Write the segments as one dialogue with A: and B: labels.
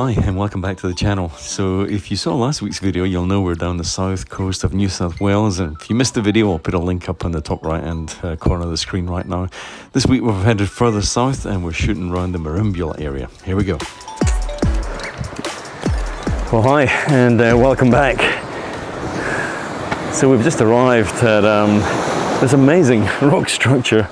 A: hi and welcome back to the channel. So if you saw last week's video, you'll know we're down the south coast of New South Wales, and if you missed the video, I'll put a link up on the top right hand corner of the screen right now. This week we've headed further south and we're shooting around the Merimbula area. Here we go. Well, hi and welcome back. So we've just arrived at this amazing rock structure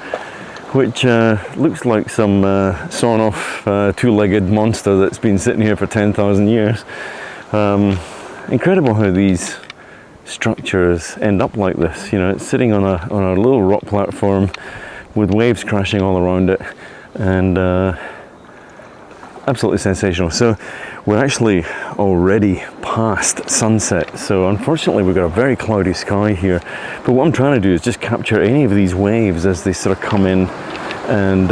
A: which looks like some sawn off two-legged monster that's been sitting here for 10,000 years. Incredible how these structures end up like this. You know, it's sitting on a little rock platform with waves crashing all around it, and absolutely sensational. So we're actually already past sunset, so unfortunately we've got a very cloudy sky here, but what I'm trying to do is just capture any of these waves as they sort of come in and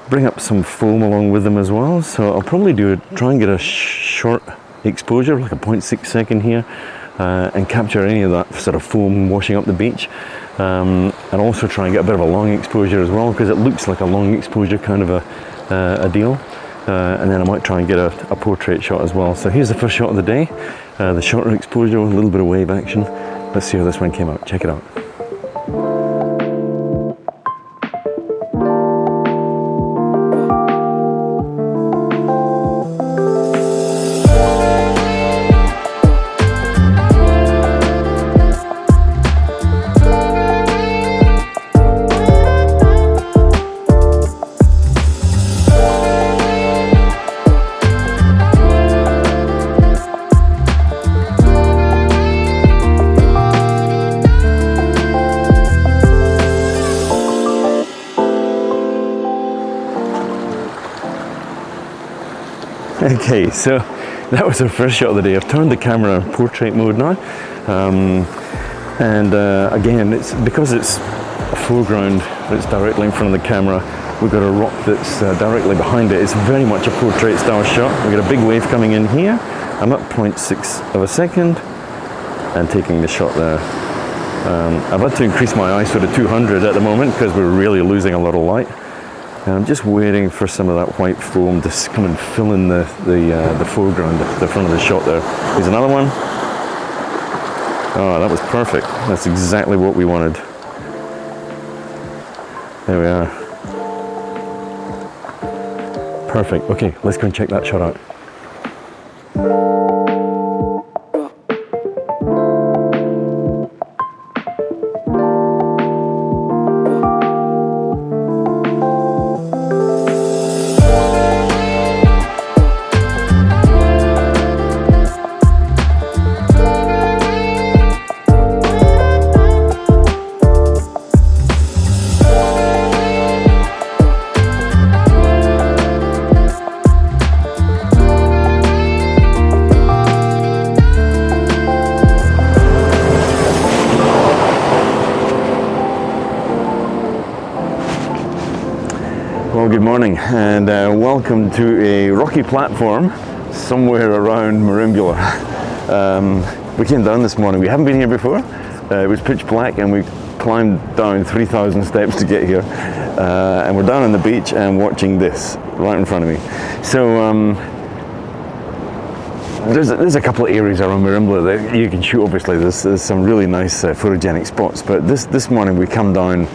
A: bring up some foam along with them as well. So I'll probably try and get a short exposure, like a 0.6 second here, and capture any of that sort of foam washing up the beach, and also try and get a bit of a long exposure as well, because it looks like a long exposure kind of a deal. And then I might try and get a portrait shot as well. So here's the first shot of the day, the shorter exposure, a little bit of wave action. Let's see how this one came out. Check it out. Okay, so that was our first shot of the day. I've turned the camera portrait mode now, and again, it's because it's a foreground that's directly in front of the camera. We've got a rock that's directly behind it. It's very much a portrait style shot. We've got a big wave coming in here. I'm at 0.6 of a second and taking the shot there. I've had to increase my ISO to 200 at the moment because we're really losing a lot of light. And I'm just waiting for some of that white foam to come and fill in the foreground, the front of the shot there. Here's another one. Oh, that was perfect. That's exactly what we wanted. There we are. Perfect. Okay, let's go and check that shot out. Well, good morning and welcome to a rocky platform somewhere around Merimbula. We came down this morning. We haven't been here before. It was pitch black and we climbed down 3,000 steps to get here. And we're down on the beach and watching this right in front of me. So there's a couple of areas around Merimbula that you can shoot. Obviously, there's some really nice photogenic spots. But this morning we come down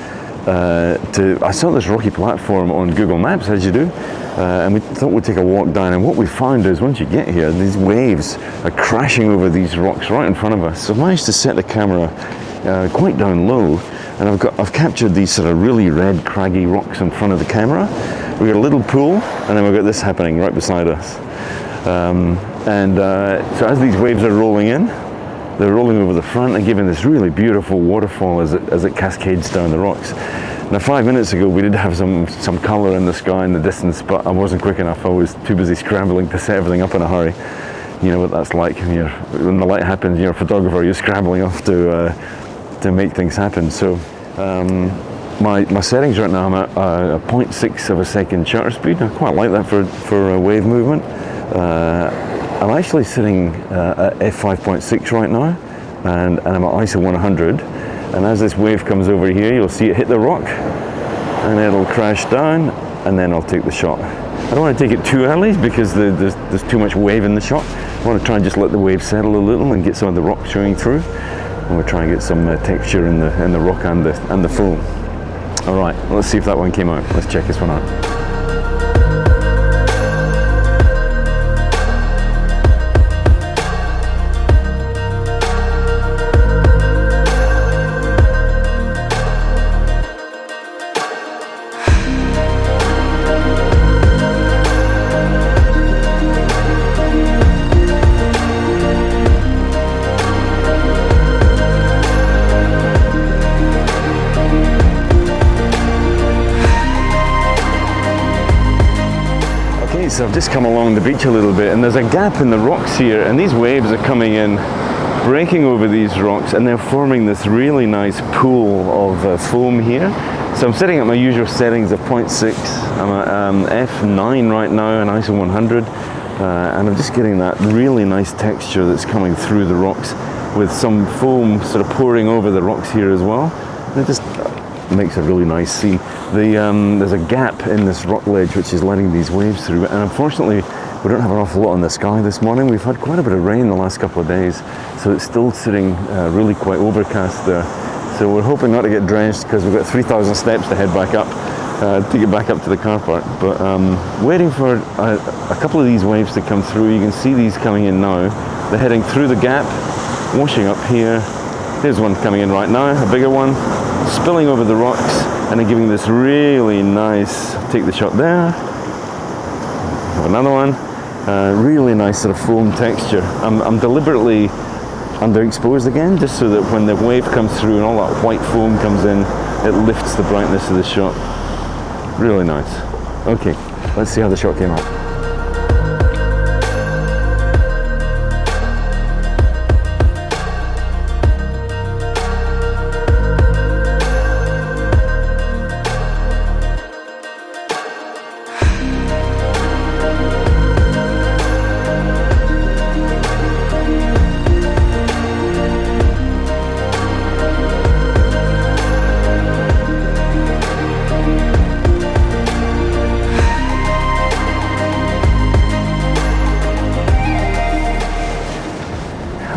A: I saw this rocky platform on Google Maps, as you do, and we thought we'd take a walk down, and what we found is once you get here, these waves are crashing over these rocks right in front of us. So I managed to set the camera quite down low, and I've captured these sort of really red craggy rocks in front of the camera. We've got a little pool, and then we've got this happening right beside us. So as these waves are rolling in, they're rolling over the front and giving this really beautiful waterfall as it cascades down the rocks. Now 5 minutes ago we did have some colour in the sky in the distance, but I wasn't quick enough. I was too busy scrambling to set everything up in a hurry. You know what that's like when the light happens, you're a photographer, you're scrambling off to make things happen. So my settings right now, I'm at a 0.6 of a second shutter speed. I quite like that for a wave movement. I'm actually sitting at f5.6 right now, and I'm at ISO 100. And as this wave comes over here, you'll see it hit the rock, and it'll crash down, and then I'll take the shot. don't want to take it too early because there's too much wave in the shot. I want to try and just let the wave settle a little and get some of the rock showing through. And we'll try and get some texture in the rock and the foam. All right, well, let's see if that one came out. Let's check this one out. So I've just come along the beach a little bit, and there's a gap in the rocks here, and these waves are coming in, breaking over these rocks, and they're forming this really nice pool of foam here. So I'm setting up my usual settings of 0.6. I'm at f9 right now and ISO 100, and I'm just getting that really nice texture that's coming through the rocks with some foam sort of pouring over the rocks here as well. And it just makes a really nice scene. There's a gap in this rock ledge which is letting these waves through, and unfortunately we don't have an awful lot in the sky this morning. We've had quite a bit of rain the last couple of days, so it's still sitting really quite overcast there. So we're hoping not to get drenched because we've got 3,000 steps to head back up to get back up to the car park. But waiting for a couple of these waves to come through. You can see these coming in now. They're heading through the gap, washing up here. There's one coming in right now, a bigger one, spilling over the rocks, and then giving this really nice, take the shot there, have another one, really nice sort of foam texture. I'm deliberately underexposed again, just so that when the wave comes through and all that white foam comes in, it lifts the brightness of the shot. Really nice. Okay, let's see how the shot came out.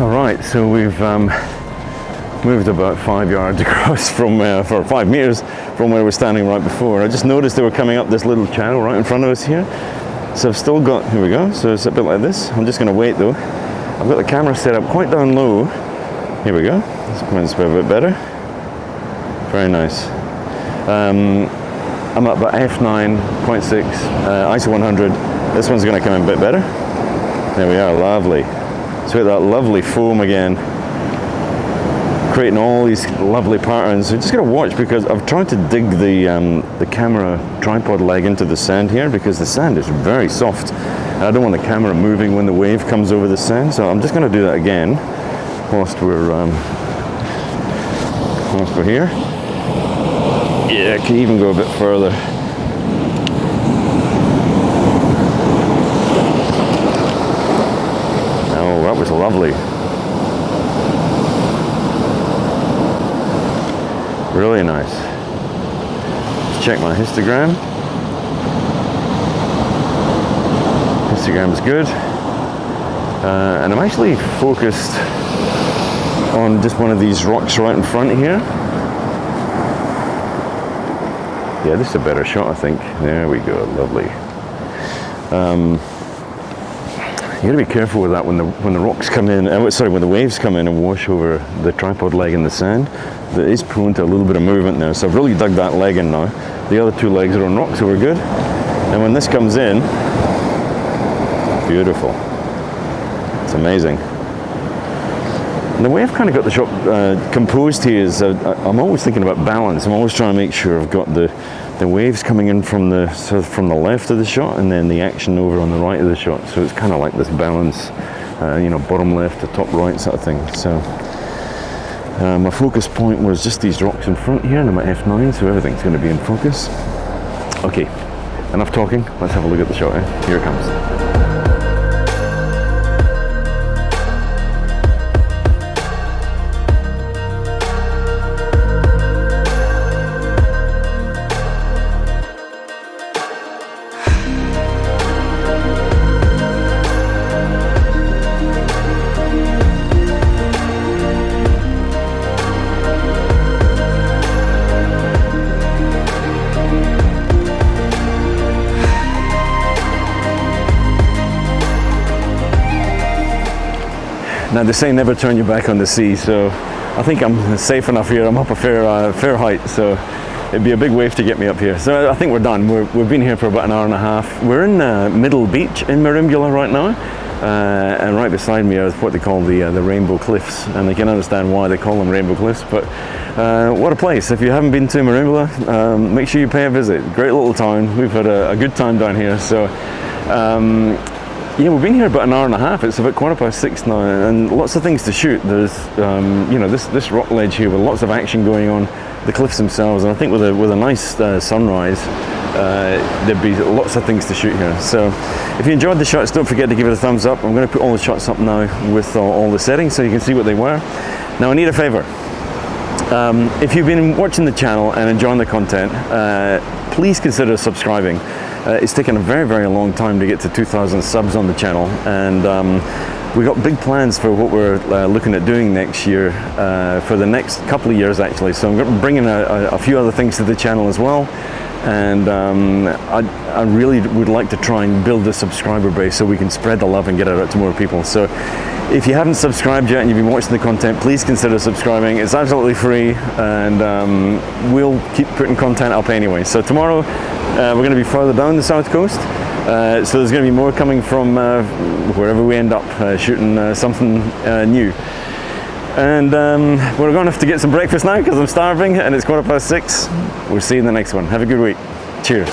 A: Alright, so we've moved about 5 yards across from, for 5 meters from where we're standing right before. I just noticed they were coming up this little channel right in front of us here. So I've still got, here we go, so it's a bit like this. I'm just going to wait though. I've got the camera set up quite down low. Here we go, this is a bit better. Very nice. I'm at about f9.6, ISO 100. This one's going to come in a bit better. There we are, lovely. So that lovely foam again, creating all these lovely patterns. So just gotta watch, because I've tried to dig the camera tripod leg into the sand here, because the sand is very soft. I don't want the camera moving when the wave comes over the sand, so I'm just gonna do that again whilst we're here. Yeah, I can even go a bit further. That was lovely. Really nice. Let's check my histogram. Histogram's good. And I'm actually focused on just one of these rocks right in front here. Yeah, this is a better shot, I think. There we go, lovely. You got to be careful with that when the rocks come in. When the waves come in and wash over the tripod leg in the sand. That is prone to a little bit of movement now. So I've really dug that leg in now. The other two legs are on rock, so we're good. And when this comes in, beautiful. It's amazing. And the way I've kind of got the shot composed here is I'm always thinking about balance. I'm always trying to make sure I've got the waves coming in from the left of the shot, and then the action over on the right of the shot. So it's kind of like this balance, bottom left to top right sort of thing. So my focus point was just these rocks in front here, and I'm at f9, so everything's going to be in focus. Okay, enough talking. Let's have a look at the shot. Here it comes. Now they say never turn your back on the sea, so I think I'm safe enough here. I'm up a fair height, so it'd be a big wave to get me up here. So I think we're done. We've been here for about an hour and a half. We're in Middle Beach in Merimbula right now, and right beside me is what they call the Rainbow Cliffs, and I can understand why they call them Rainbow Cliffs, but what a place. If you haven't been to Merimbula, make sure you pay a visit. Great little town. We've had a good time down here. So yeah, we've been here about an hour and a half. It's about 6:15 now, and lots of things to shoot. There's you know, this rock ledge here with lots of action going on, the cliffs themselves, and I think with a nice sunrise, there'd be lots of things to shoot here. So if you enjoyed the shots, don't forget to give it a thumbs up. I'm going to put all the shots up now with all the settings so you can see what they were. Now I need a favor. If you've been watching the channel and enjoying the content, please consider subscribing. It's taken a very long time to get to 2,000 subs on the channel, and we've got big plans for what we're looking at doing next year, for the next couple of years actually. So I'm going to bring in a few other things to the channel as well, and I really would like to try and build a subscriber base so we can spread the love and get it out to more people. So if you haven't subscribed yet and you've been watching the content, please consider subscribing. It's absolutely free, and we'll keep putting content up anyway. So tomorrow we're going to be further down the south coast, so there's going to be more coming from wherever we end up shooting something new. And we're going to have to get some breakfast now because I'm starving and it's 6:15. We'll see you in the next one. Have a good week. Cheers.